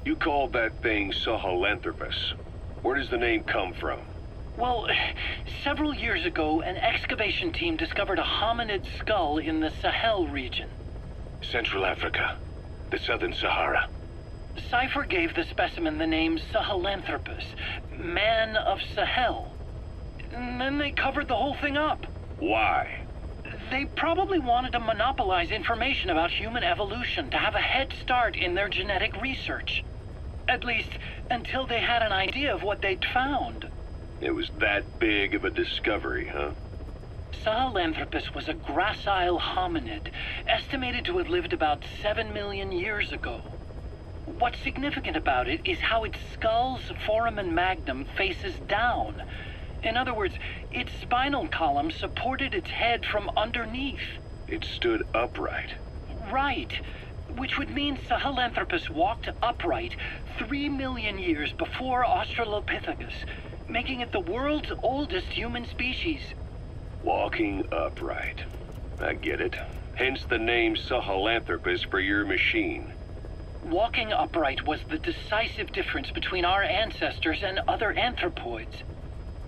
You called that thing Sahelanthropus. Where does the name come from? Well, several years ago, an excavation team discovered a hominid skull in the Sahel region. Central Africa. The Southern Sahara. Cypher gave the specimen the name Sahelanthropus, Man of Sahel. And then they covered the whole thing up. Why? They probably wanted to monopolize information about human evolution to have a head start in their genetic research. At least, until they had an idea of what they'd found. It was that big of a discovery, huh? Sahelanthropus was a gracile hominid, estimated to have lived about 7 million years ago. What's significant about it is how its skull's foramen magnum faces down. In other words, its spinal column supported its head from underneath. It stood upright. Right. Which would mean Sahelanthropus walked upright 3 million years before Australopithecus, making it the world's oldest human species. Walking upright. I get it. Hence the name Sahelanthropus for your machine. Walking upright was the decisive difference between our ancestors and other anthropoids.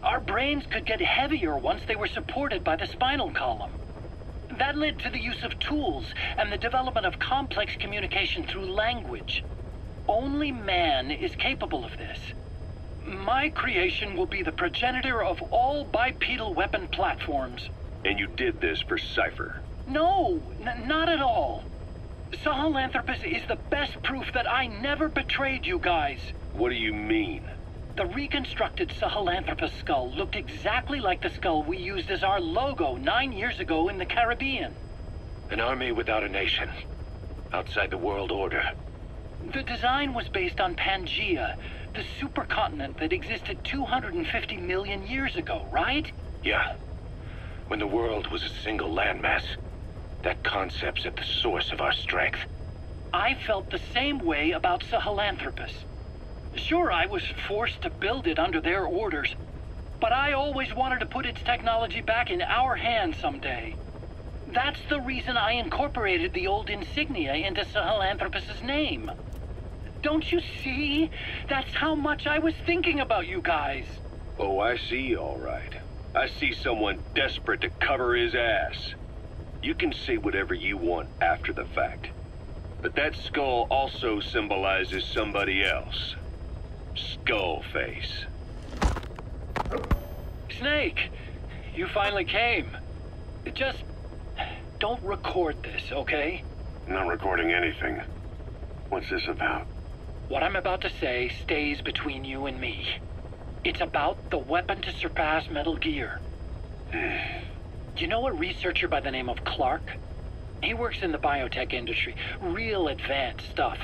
Our brains could get heavier once they were supported by the spinal column. That led to the use of tools and the development of complex communication through language. Only man is capable of this. My creation will be the progenitor of all bipedal weapon platforms. And you did this for Cypher? No, not at all. Sahelanthropus is the best proof that I never betrayed you guys. What do you mean? The reconstructed Sahelanthropus skull looked exactly like the skull we used as our logo 9 years ago in the Caribbean. An army without a nation. Outside the world order. The design was based on Pangaea, the supercontinent that existed 250 million years ago, right? Yeah. When the world was a single landmass. That concept's at the source of our strength. I felt the same way about Sahelanthropus. Sure, I was forced to build it under their orders, but I always wanted to put its technology back in our hands someday. That's the reason I incorporated the old insignia into Sahelanthropus's name. Don't you see? That's how much I was thinking about you guys. Oh, I see, all right. I see someone desperate to cover his ass. You can say whatever you want after the fact. But that skull also symbolizes somebody else. Skullface. Snake, you finally came. Just don't record this, okay? Not recording anything. What's this about? What I'm about to say stays between you and me. It's about the weapon to surpass Metal Gear. You know a researcher by the name of Clark? He works in the biotech industry, real advanced stuff.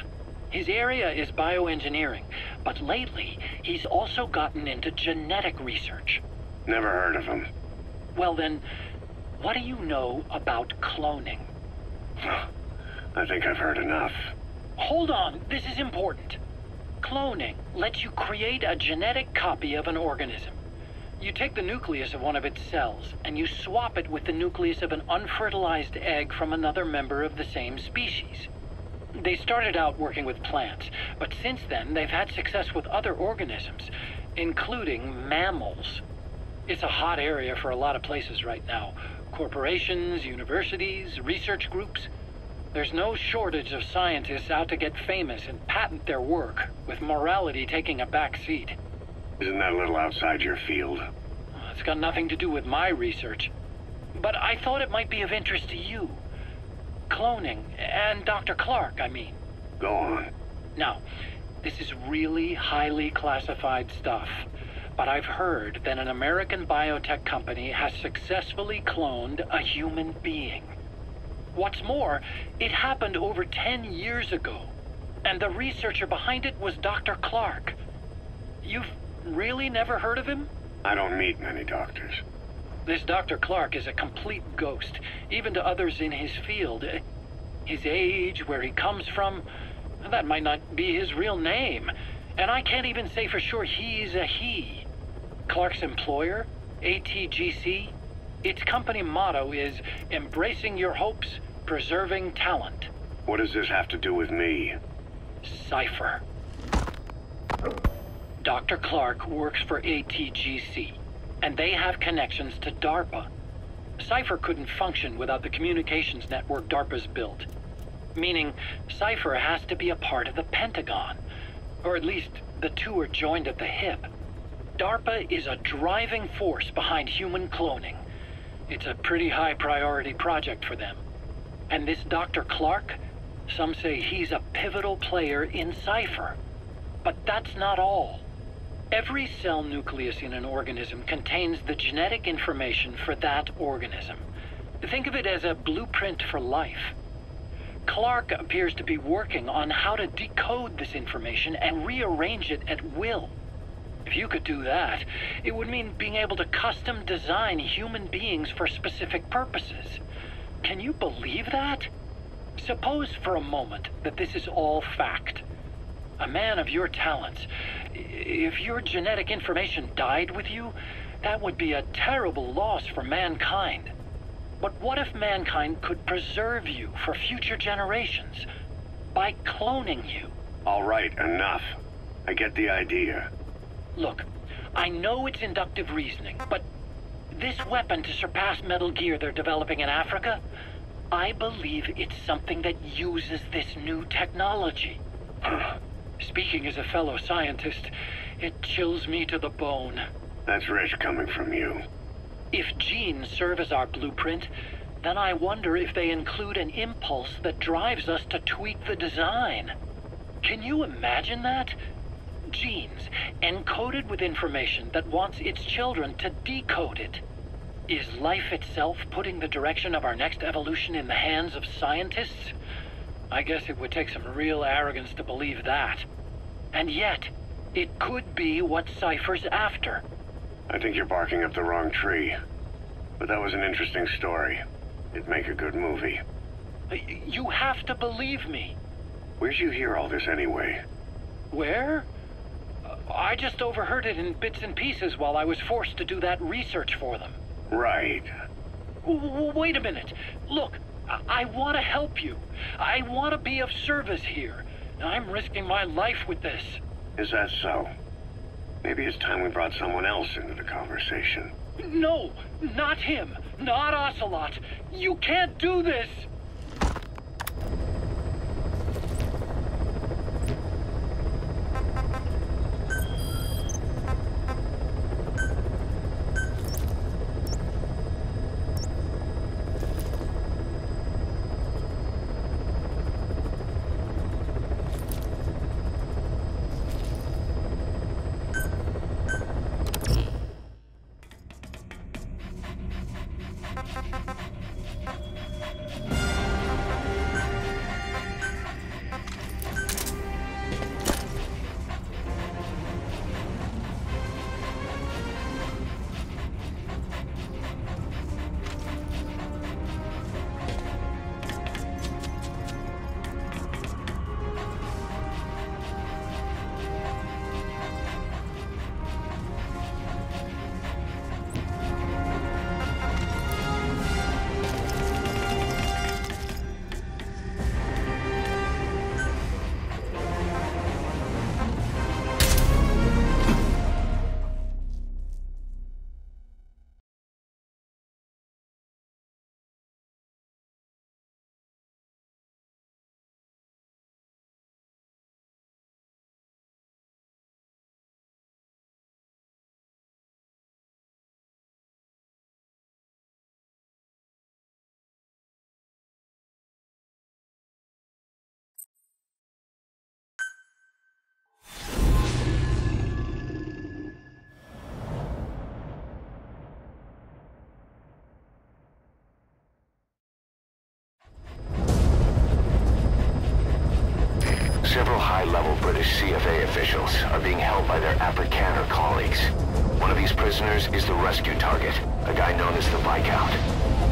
His area is bioengineering, but lately he's also gotten into genetic research. Never heard of him. Well then, what do you know about cloning? I think I've heard enough. Hold on, this is important. Cloning lets you create a genetic copy of an organism. You take the nucleus of one of its cells, and you swap it with the nucleus of an unfertilized egg from another member of the same species. They started out working with plants, but since then they've had success with other organisms, including mammals. It's a hot area for a lot of places right now. Corporations, universities, research groups. There's no shortage of scientists out to get famous and patent their work, with morality taking a back seat. Isn't that a little outside your field? It's got nothing to do with my research. But I thought it might be of interest to you. Cloning, and Dr. Clark, I mean. Go on. Now, this is really highly classified stuff, but I've heard that an American biotech company has successfully cloned a human being. What's more, it happened over 10 years ago, and the researcher behind it was Dr. Clark. You've really never heard of him? I don't meet many doctors. This Dr. Clark is a complete ghost, even to others in his field. His age, where he comes from, that might not be his real name. And I can't even say for sure he's a he. Clark's employer, ATGC, its company motto is embracing your hopes, preserving talent. What does this have to do with me? Cypher. Dr. Clark works for ATGC, and they have connections to DARPA. Cypher couldn't function without the communications network DARPA's built. Meaning, Cypher has to be a part of the Pentagon. Or at least, the two are joined at the hip. DARPA is a driving force behind human cloning. It's a pretty high priority project for them. And this Dr. Clark, some say he's a pivotal player in Cypher. But that's not all. Every cell nucleus in an organism contains the genetic information for that organism. Think of it as a blueprint for life. Clark appears to be working on how to decode this information and rearrange it at will. If you could do that, it would mean being able to custom design human beings for specific purposes. Can you believe that? Suppose for a moment that this is all fact. A man of your talents, if your genetic information died with you, that would be a terrible loss for mankind. But what if mankind could preserve you for future generations by cloning you? All right, enough. I get the idea. Look, I know it's inductive reasoning, but this weapon to surpass Metal Gear they're developing in Africa, I believe it's something that uses this new technology. Speaking as a fellow scientist, it chills me to the bone. That's rich coming from you. If genes serve as our blueprint, then I wonder if they include an impulse that drives us to tweak the design. Can you imagine that? Genes, encoded with information that wants its children to decode it. Is life itself putting the direction of our next evolution in the hands of scientists? I guess it would take some real arrogance to believe that. And yet, it could be what Cypher's after. I think you're barking up the wrong tree. But that was an interesting story. It'd make a good movie. You have to believe me. Where'd you hear all this anyway? Where? I just overheard it in bits and pieces while I was forced to do that research for them. Right. Wait a minute. Look, I want to help you. I want to be of service here. I'm risking my life with this. Is that so? Maybe it's time we brought someone else into the conversation. No, not him. Not Ocelot. You can't do this. Several high-level British CFA officials are being held by their Afrikaner colleagues. One of these prisoners is the rescue target, a guy known as the Viscount.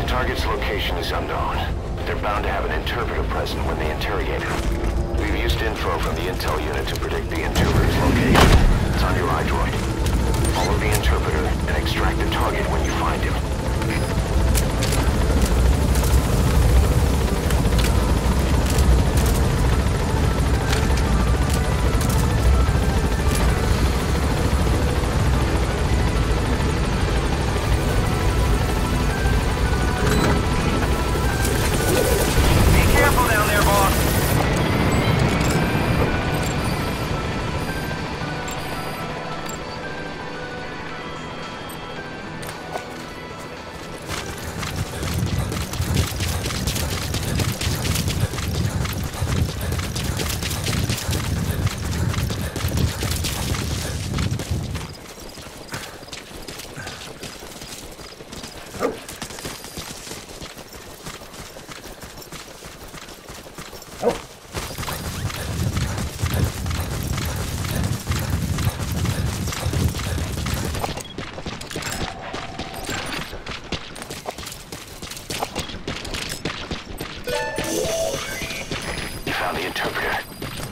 The target's location is unknown, but they're bound to have an interpreter present when they interrogate him. We've used info from the intel unit to predict the interpreter's location. It's on your iDroid. Follow the interpreter and extract the target when you find him.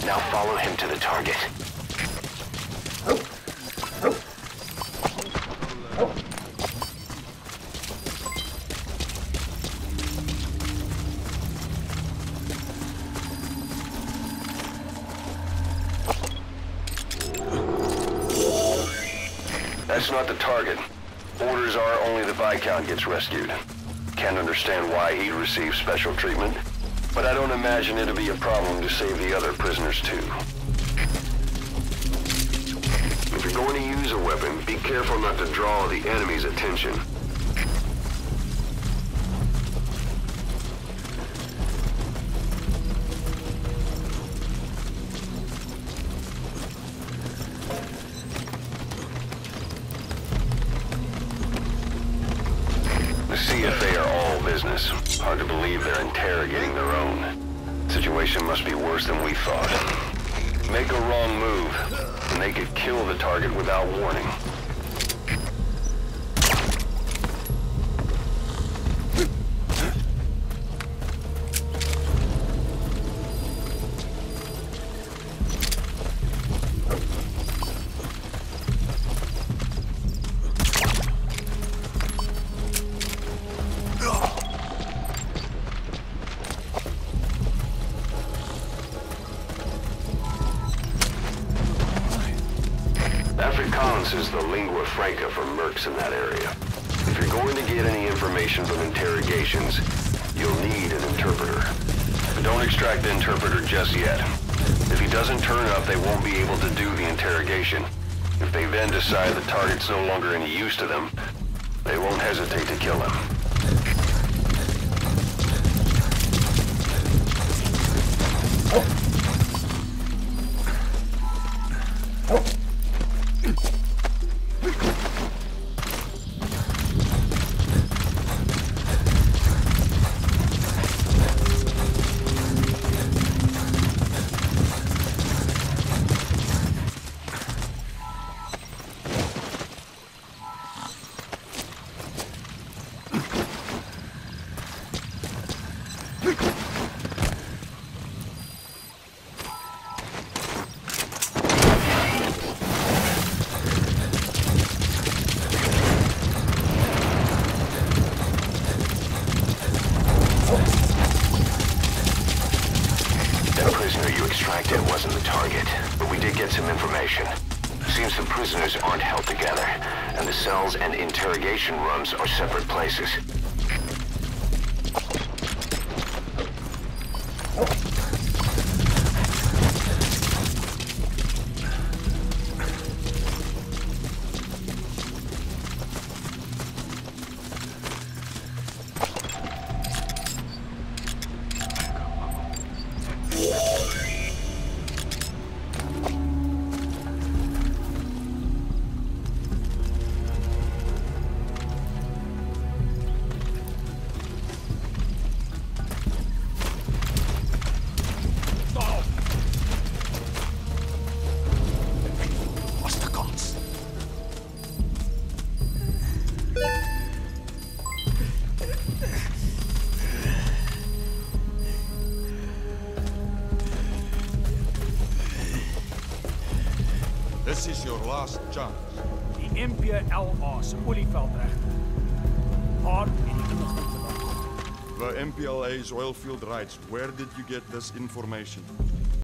Now follow him to the target. That's not the target. Orders are only the Viscount gets rescued. Can't understand why he'd receive special treatment, but I don't imagine it'll be a problem to save the other prisoners too. If you're going to use a weapon, be careful not to draw the enemy's attention. CFA are all business. Hard to believe they're interrogating their own. Situation must be worse than we thought. Make a wrong move, and they could kill the target without warning. Afrikaans is the lingua franca for mercs in that area. If you're going to get any information from interrogations, you'll need an interpreter. But don't extract the interpreter just yet. If he doesn't turn up, they won't be able to do the interrogation. If they then decide the target's no longer any use to them, they won't hesitate to kill him. It wasn't the target, but we did get some information. Seems the prisoners aren't held together, and the cells and interrogation rooms are separate places. This is your last chance. Die MPLA se olieveldregte. Waar het die inligting vandaan kom? The MPLA's oilfield rights. Where did you get this information?